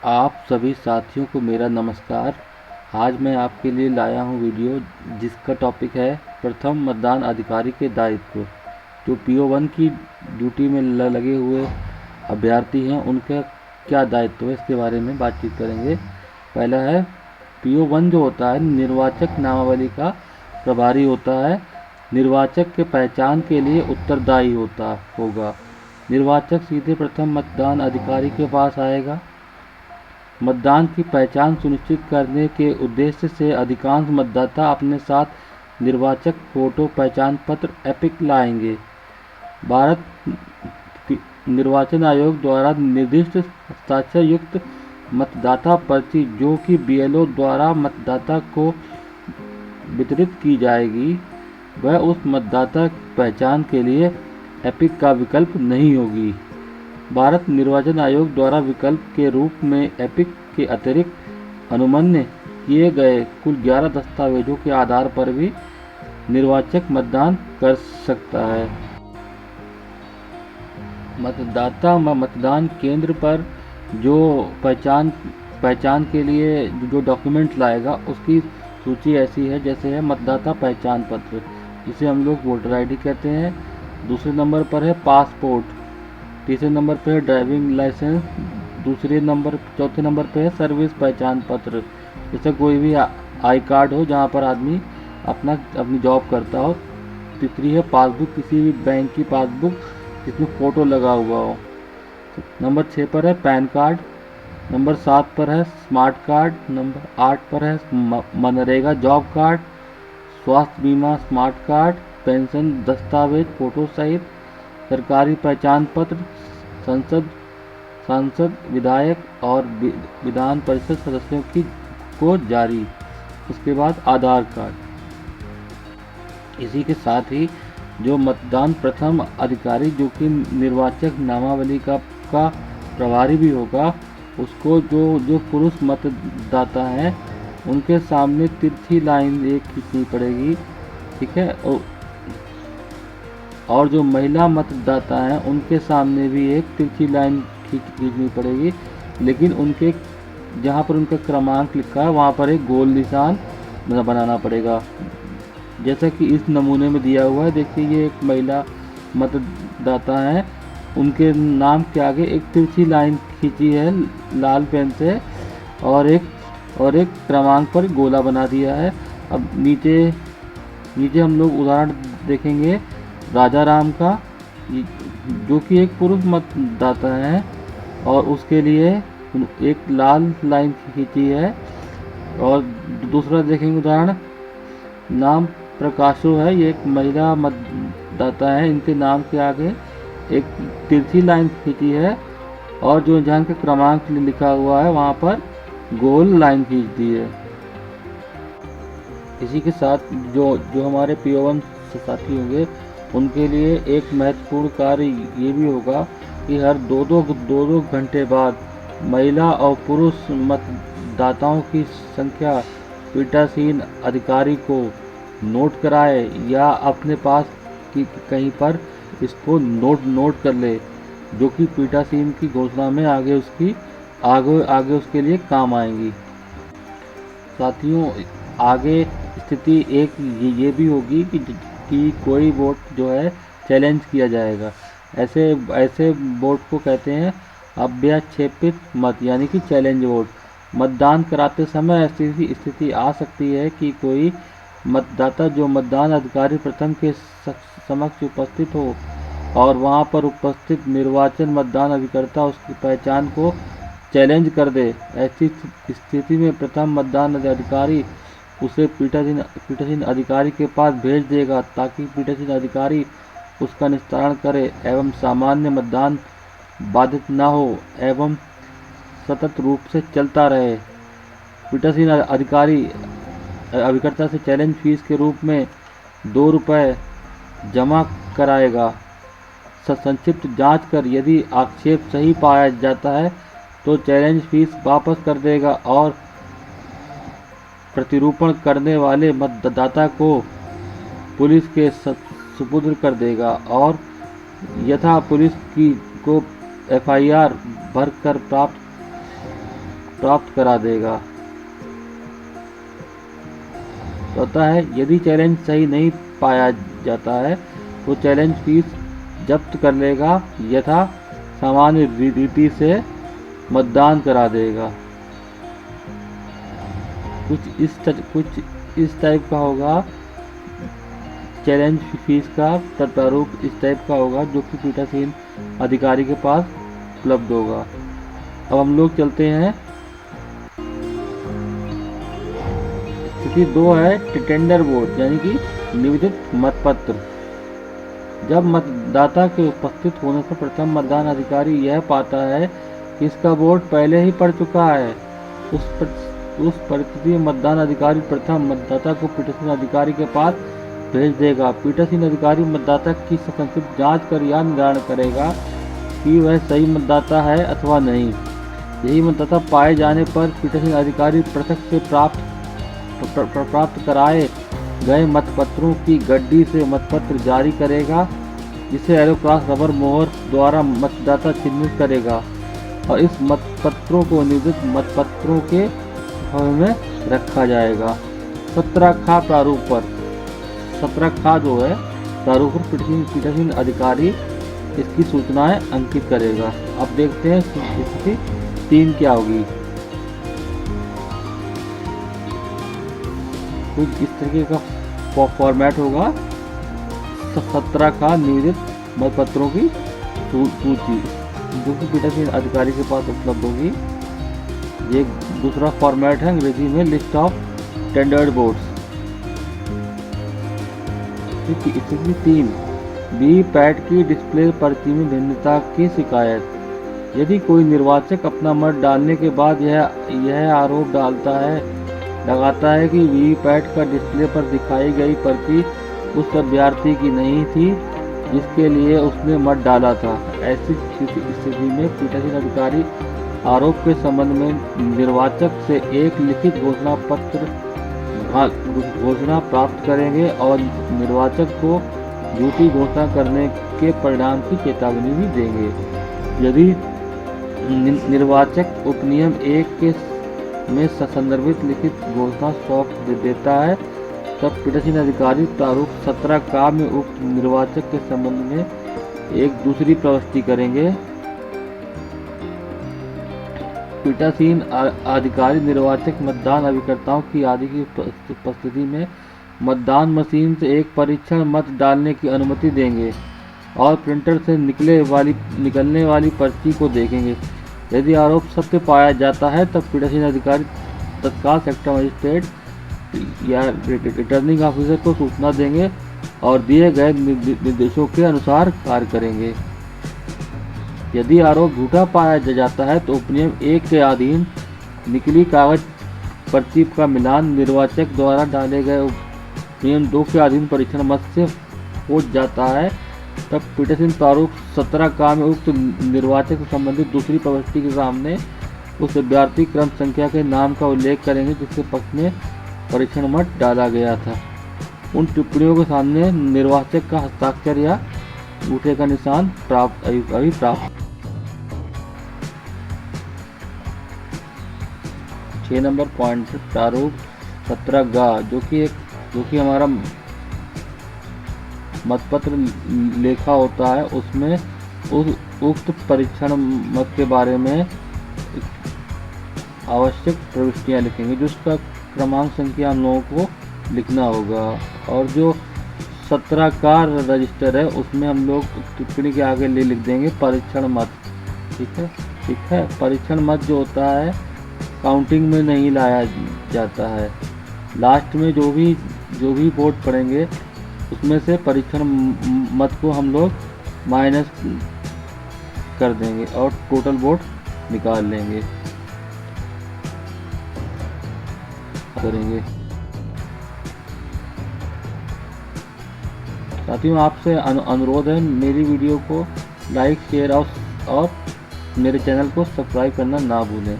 आप सभी साथियों को मेरा नमस्कार। आज मैं आपके लिए लाया हूं वीडियो जिसका टॉपिक है प्रथम मतदान अधिकारी के दायित्व। जो PO1 की ड्यूटी में लगे हुए अभ्यर्थी हैं उनका क्या दायित्व है, इसके बारे में बातचीत करेंगे। पहला है PO1 जो होता है निर्वाचक नामावली का प्रभारी होता है। निर्वाचक के पहचान के लिए उत्तरदायी होगा। निर्वाचक सीधे प्रथम मतदान अधिकारी के पास आएगा। मतदान की पहचान सुनिश्चित करने के उद्देश्य से अधिकांश मतदाता अपने साथ निर्वाचक फोटो पहचान पत्र एपिक लाएंगे। भारत निर्वाचन आयोग द्वारा निर्दिष्ट हस्ताक्षर युक्त मतदाता पर्ची जो कि BLO द्वारा मतदाता को वितरित की जाएगी, वह उस मतदाता की पहचान के लिए एपिक का विकल्प नहीं होगी। भारत निर्वाचन आयोग द्वारा विकल्प के रूप में एपिक के अतिरिक्त अनुमन्य किए गए कुल 11 दस्तावेजों के आधार पर भी निर्वाचक मतदान कर सकता है। मतदाता मतदान केंद्र पर जो पहचान के लिए जो डॉक्यूमेंट लाएगा उसकी सूची ऐसी है, जैसे है मतदाता पहचान पत्र, जिसे हम लोग वोटर ID कहते हैं। दूसरे नंबर पर है पासपोर्ट। तीसरे नंबर पर है ड्राइविंग लाइसेंस। चौथे नंबर पे है सर्विस पहचान पत्र, जैसे कोई भी आई कार्ड हो जहाँ पर आदमी अपनी जॉब करता हो। तीसरी है पासबुक, किसी भी बैंक की पासबुक जिसमें फ़ोटो लगा हुआ हो। नंबर 6 पर है पैन कार्ड। नंबर 7 पर है स्मार्ट कार्ड। नंबर 8 पर है मनरेगा जॉब कार्ड। स्वास्थ्य बीमा स्मार्ट कार्ड। पेंशन दस्तावेज फ़ोटो सहित। सरकारी पहचान पत्र सांसद, विधायक और विधान परिषद सदस्यों को जारी। उसके बाद आधार कार्ड। इसी के साथ ही जो मतदान प्रथम अधिकारी जो कि निर्वाचक नामावली का प्रभारी भी होगा, उसको जो पुरुष मतदाता हैं उनके सामने तिरछी लाइन एक खींचनी पड़ेगी, ठीक है। और जो महिला मतदाता हैं उनके सामने भी एक तिरछी लाइन खींचनी पड़ेगी, लेकिन उनके जहाँ पर उनका क्रमांक लिखा है वहाँ पर एक गोल निशान बनाना पड़ेगा, जैसा कि इस नमूने में दिया हुआ है। देखिए, ये एक महिला मतदाता हैं, उनके नाम के आगे एक तिरछी लाइन खींची है लाल पेन से, और एक क्रमांक पर गोला बना दिया है। अब नीचे हम लोग उदाहरण देखेंगे राजा राम का, जो कि एक पुरुष मतदाता है, और उसके लिए एक लाल लाइन खींची है। और दूसरा देखेंगे उदाहरण नाम प्रकाशो है, ये एक महिला मतदाता है, इनके नाम के आगे एक तिरछी लाइन खींची है, और जो जहाँ का क्रमांक लिखा हुआ है वहाँ पर गोल लाइन खींच दी है। इसी के साथ जो हमारे PO1 साथी होंगे उनके लिए एक महत्वपूर्ण कार्य ये भी होगा कि हर दो घंटे बाद महिला और पुरुष मतदाताओं की संख्या पीठासीन अधिकारी को नोट कराए या अपने पास कहीं पर इसको नोट कर ले, जो कि पीठासीन की घोषणा में आगे उसके लिए काम आएंगी। साथियों, आगे स्थिति एक ये भी होगी कि कोई वोट जो है चैलेंज किया जाएगा। ऐसे वोट को कहते हैं अव्याक्षेपित मत, यानी कि चैलेंज वोट। मतदान कराते समय ऐसी स्थिति आ सकती है कि कोई मतदाता जो मतदान अधिकारी प्रथम के समक्ष उपस्थित हो और वहां पर उपस्थित निर्वाचन मतदान अभिकर्ता उसकी पहचान को चैलेंज कर दे। ऐसी स्थिति में प्रथम मतदान अधिकारी उसे पीठासीन अधिकारी के पास भेज देगा, ताकि पीठासीन अधिकारी उसका निस्तारण करे एवं सामान्य मतदान बाधित न हो एवं सतत रूप से चलता रहे। पीठासीन अधिकारी अभिकर्ता से चैलेंज फीस के रूप में 2 रुपये जमा कराएगा। संक्षिप्त जांच कर यदि आक्षेप सही पाया जाता है तो चैलेंज फीस वापस कर देगा और प्रतिरूपण करने वाले मतदाता को पुलिस के सुपुर्द कर देगा, और यथा पुलिस को FIR भर कर प्राप्त करा देगा। होता है यदि चैलेंज सही नहीं पाया जाता है तो चैलेंज फीस जब्त कर लेगा यथा सामान्य रीति से मतदान करा देगा। कुछ इस टाइप का होगा चैलेंज फीस का प्रारूप इस टाइप का होगा जो कि पीठासीन अधिकारी के पास उपलब्ध होगा। अब हम लोग चलते हैं स्थिति 2 है टेंडर वोट यानी कि निवेदित मतपत्र। जब मतदाता के उपस्थित होने से प्रथम मतदान अधिकारी यह पाता है कि इसका वोट पहले ही पड़ चुका है, उस परिस्थिति में मतदान अधिकारी प्रथम मतदाता को पीठासीन अधिकारी के पास भेज देगा। पीठासीन अधिकारी मतदाता की संक्षिप्त जांच कर यह निर्धारण करेगा कि वह सही मतदाता है अथवा नहीं। यही मतदाता पाए जाने पर पीठासीन अधिकारी पृथक से प्राप्त कराए गए मतपत्रों की गड्डी से मतपत्र जारी करेगा, जिसे एरोक्रॉस रबर मोहर द्वारा मतदाता चिन्हित करेगा और इस मतपत्रों को निवेदित मतपत्रों के में रखा जाएगा। 17 खा प्रारूप पर 17 खा जो है प्रारूप पर पीठासीन अधिकारी इसकी सूचनाएं अंकित करेगा। अब देखते हैं स्थिति 3 क्या होगी। कुछ इस तरीके का फॉर्मेट होगा। 17 का निवेदित मतपत्रों की सूची जो कि पीठासीन अधिकारी के पास उपलब्ध होगी। ये दूसरा फॉर्मेट है अंग्रेजी में लिस्ट ऑफ टेंडर्ड वोट्स। स्थिति 3 वीवीपैट की डिस्प्ले पर्ची में भिन्नता की शिकायत। यदि कोई निर्वाचक अपना मत डालने के बाद यह आरोप लगाता है कि वीवीपैट का डिस्प्ले पर दिखाई गई पर्ची उस अभ्यर्थी की नहीं थी जिसके लिए उसने मत डाला था, ऐसी स्थिति में पीठासीन अधिकारी आरोप के संबंध में निर्वाचक से एक लिखित घोषणा प्राप्त करेंगे और निर्वाचक को झूठी घोषणा करने के परिणाम की चेतावनी भी देंगे। यदि निर्वाचक उपनियम 1 में संदर्भित लिखित घोषणा सौंप देता है तब पीठासीन अधिकारी प्रारूप 17 का में उक्त निर्वाचक के संबंध में एक दूसरी प्रविष्टि करेंगे। पीठासीन अधिकारी निर्वाचक मतदान अभिकर्ताओं की आदि की उपस्थिति में मतदान मशीन से एक परीक्षण मत डालने की अनुमति देंगे और प्रिंटर से निकलने वाली पर्ची को देखेंगे। यदि आरोप सत्य पाया जाता है तब पीठासीन अधिकारी तत्काल सेक्टर मजिस्ट्रेट या रिटर्निंग ऑफिसर को सूचना देंगे और दिए गए निर्देशों के अनुसार कार्य करेंगे। यदि आरोप झूठा पाया जाता है तो उपनियम 1 के अधीन निकली कागज पर्ची का मिलान निर्वाचक द्वारा डाले गए उपनियम 2 के अधीन परीक्षण मत से हो जाता है। तब पीठासीन प्रारूप 17 का में उक्त निर्वाचक से संबंधित दूसरी प्रविष्टि के सामने उस अभ्यर्थी क्रम संख्या के नाम का उल्लेख करेंगे जिसके पक्ष में परीक्षण मत डाला गया था। उन टिप्पणियों के सामने निर्वाचक का हस्ताक्षर या अंगूठे का निशान प्राप्त। 6 नंबर पॉइंट प्रारूप 17 गा जो कि हमारा मतपत्र लेखा होता है, उसमें उक्त परीक्षण मत के बारे में आवश्यक प्रविष्टियां लिखेंगे जो उसका क्रमांक संख्या हम लोगों को लिखना होगा। और जो 17 का रजिस्टर है उसमें हम लोग टिप्पणी के आगे लिख देंगे परीक्षण मत। ठीक है। परीक्षण मत जो होता है काउंटिंग में नहीं लाया जाता है। लास्ट में जो भी वोट पड़ेंगे उसमें से परीक्षण मत को हम लोग माइनस कर देंगे और टोटल वोट निकाल लेंगे करेंगे। साथियों आपसे अनुरोध है मेरी वीडियो को लाइक शेयर और मेरे चैनल को सब्सक्राइब करना ना भूलें।